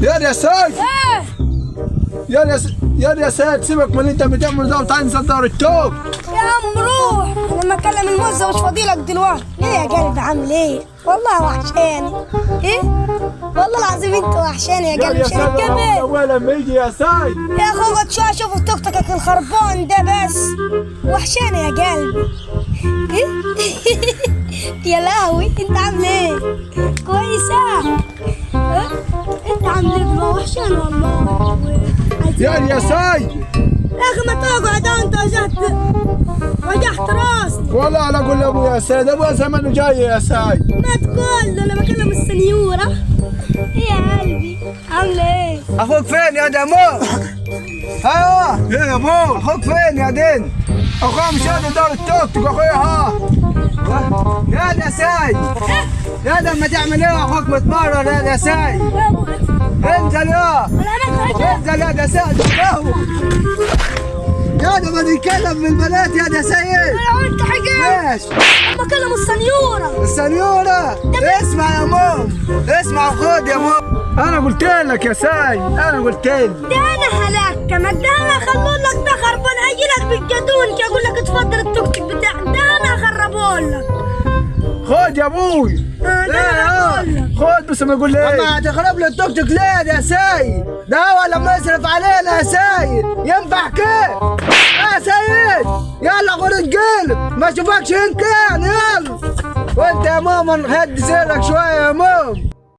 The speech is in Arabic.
يا سيد ايه يا سيد، سيبك من اللي انت بتعمله ده وتعالى نصدر التوب. يا عم روح، انا لما اكلم الموزة مش فاضيلك دلوقتي. ليه يا قلبي عامل ايه؟ والله وحشاني. ايه والله العظيم انت وحشاني يا قلبي. يا مش سيد هنتقابل اول لما يجي يا سيد. يا اخو اقعد شويه اشوف توك توكك الخربان ده بس. وحشاني يا قلبي. ايه يا لهوي انت عامل ايه؟ كويسه. إيه؟ انت عامل ايه دلوقتي؟ وحشاني والله. يا سيد يا اخي ما تقعد انت وجعت راسي. والله على اقول لابو يا سيد، ابويا زمانه جاي يا سيد. ما تقول له انا بكلم السنيوره. ايه يا قلبي عامل ايه؟ اخوك فين يا دمو؟ ها ايه يا ابو؟ اخوك فين يا دين؟ اخويا مش قادر دار التوك توك اخويا. ها يا ده ساي يا ده ما تعمل ايه اخوك متمرر يا ده ساي؟ انزل يا انزل يا ده ساي. يا ده ما تتكلم بالبنات يا ده سيد. انا قلت حاجه. ليش؟ بكلم السنيوره. السنيورة اسمع يا مام، اسمع وخد يا مام. انا قلت لك يا سيد، انا قلت لك. ده انا هلاك ما ده انا اخلوا لك ده خربان اجي لك بالجدون كي اقول لك اتفضل التوك توك بتاعك ده انا اخربه لك. خد يا ابوي. ده انا اقول لك. خد بس ما يقول لي ايه. اما هتخرب لي التوك توك ليه يا سيد؟ ده هو لما يصرف علينا يا سيد ينفع كيف؟ يا سيد يلا خد القلب ما اشوفكش ان كان. يلا وانت يا ماما هدي سيرك شويه يا ماما.